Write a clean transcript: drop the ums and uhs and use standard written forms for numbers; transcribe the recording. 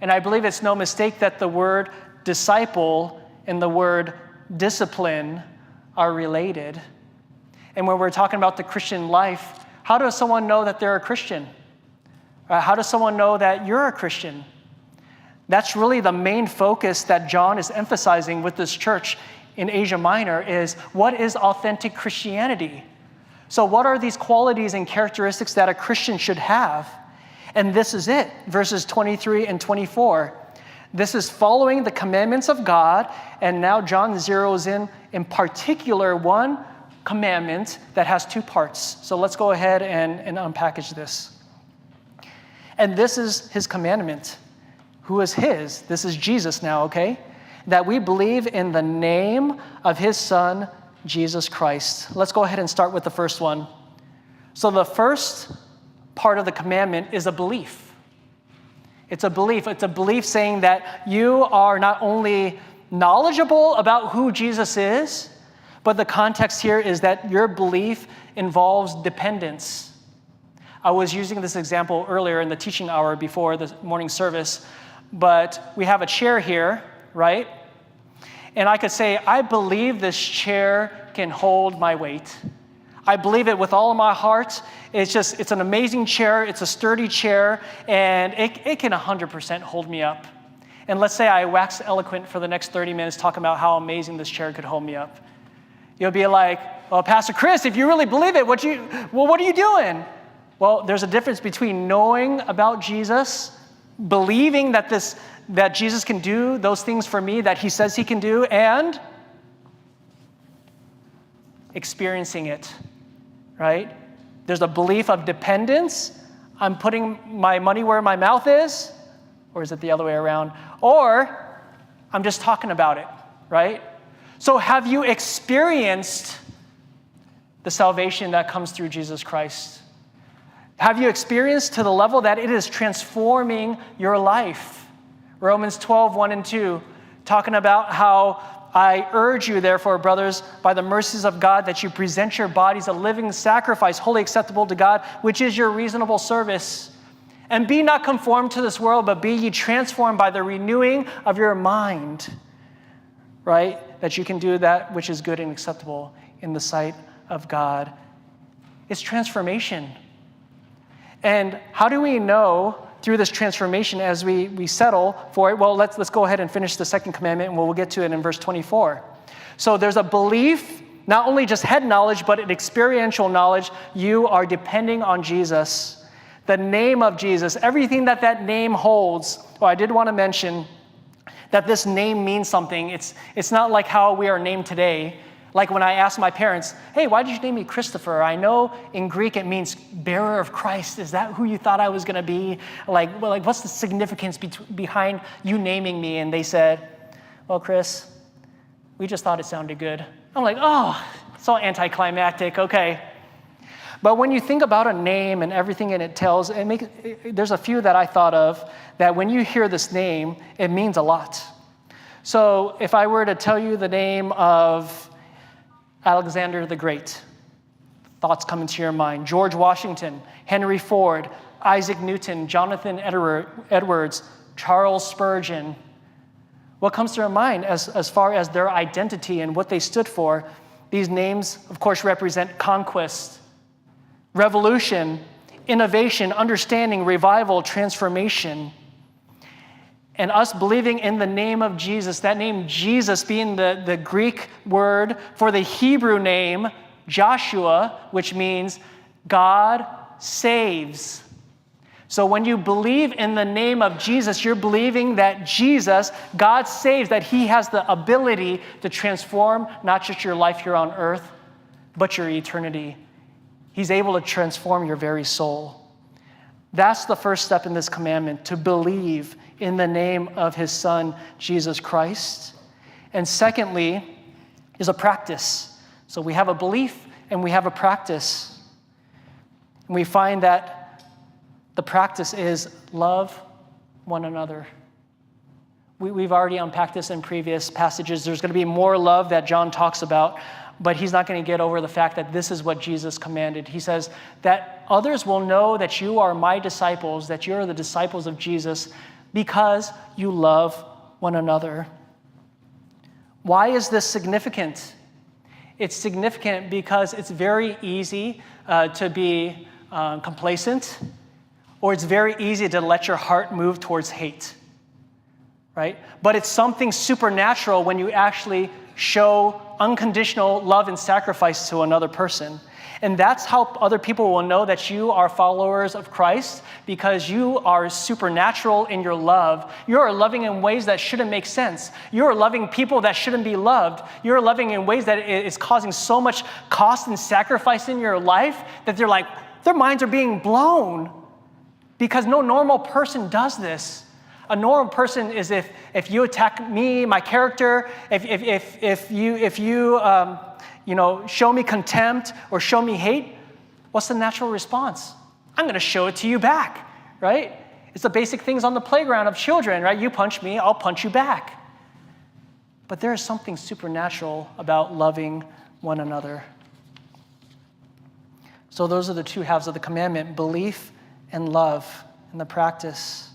And I believe it's no mistake that the word disciple and the word discipline are related. And when we're talking about the Christian life, how does someone know that they're a Christian? How does someone know that you're a Christian? That's really the main focus that John is emphasizing with this church in Asia Minor is what is authentic Christianity? So what are these qualities and characteristics that a Christian should have? And this is it, verses 23 and 24. This is following the commandments of God, and now John zeroes in particular one commandment that has two parts. So let's go ahead and unpackage this. And this is his commandment. Who is his? This is Jesus now, okay? That we believe in the name of his Son, Jesus Christ. Let's go ahead and start with the first one. So the first part of the commandment is a belief. It's a belief. It's a belief saying that you are not only knowledgeable about who Jesus is, but the context here is that your belief involves dependence. I was using this example earlier in the teaching hour before the morning service, but we have a chair here, right? And I could say, I believe this chair can hold my weight. I believe it with all of my heart. It's an amazing chair. It's a sturdy chair, and it can 100% hold me up. And let's say I wax eloquent for the next 30 minutes talking about how amazing this chair could hold me up. You'll be like, well, Pastor Chris, if you really believe it, what are you doing? Well, there's a difference between knowing about Jesus, believing that Jesus can do those things for me that he says he can do, and experiencing it, right? There's a belief of dependence. I'm putting my money where my mouth is, or is it the other way around? Or I'm just talking about it, right? So have you experienced the salvation that comes through Jesus Christ? Have you experienced to the level that it is transforming your life? Romans 12, 1 and 2, talking about how I urge you, therefore, brothers, by the mercies of God, that you present your bodies a living sacrifice, wholly acceptable to God, which is your reasonable service. And be not conformed to this world, but be ye transformed by the renewing of your mind, right? That you can do that which is good and acceptable in the sight of God. It's transformation. And how do we know through this transformation as we settle for it? Well, let's go ahead and finish the second commandment, and we'll get to it in verse 24. So there's a belief, not only just head knowledge, but an experiential knowledge. You are depending on Jesus, the name of Jesus, everything that name holds. Well, I did want to mention that this name means something. It's not like how we are named today. Like when I asked my parents, hey, why did you name me Christopher? I know in Greek it means bearer of Christ. Is that who you thought I was going to be? Like what's the significance behind you naming me? And they said, well, Chris, we just thought it sounded good. I'm like, oh, it's all anticlimactic, okay. But when you think about a name and everything it tells, there's a few that I thought of that when you hear this name, it means a lot. So if I were to tell you the name of Alexander the Great, thoughts come into your mind. George Washington, Henry Ford, Isaac Newton, Jonathan Edwards, Charles Spurgeon. What comes to your mind as far as their identity and what they stood for? These names, of course, represent conquest, revolution, innovation, understanding, revival, transformation. And us believing in the name of Jesus, that name Jesus being the Greek word for the Hebrew name Joshua, which means God saves. So when you believe in the name of Jesus, you're believing that Jesus, God saves, that he has the ability to transform not just your life here on earth, but your eternity. He's able to transform your very soul. That's the first step in this commandment, to believe in the name of his Son, Jesus Christ. And secondly, is a practice. So we have a belief and we have a practice. And we find that the practice is love one another. We've already unpacked this in previous passages. There's going to be more love that John talks about, but he's not going to get over the fact that this is what Jesus commanded. He says that others will know that you are my disciples, that you are the disciples of Jesus, because you love one another. Why is this significant? It's significant because it's very easy to be complacent, or it's very easy to let your heart move towards hate, right? But it's something supernatural when you actually show unconditional love and sacrifice to another person. And that's how other people will know that you are followers of Christ, because you are supernatural in your love. You are loving in ways that shouldn't make sense. You are loving people that shouldn't be loved. You're loving in ways that is causing so much cost and sacrifice in your life that they're like, their minds are being blown, because no normal person does this. A normal person is if you attack me, my character, if you show me contempt or show me hate, what's the natural response? I'm going to show it to you back, right? It's the basic things on the playground of children, right? You punch me, I'll punch you back. But there is something supernatural about loving one another. So those are the two halves of the commandment: belief and love in the practice.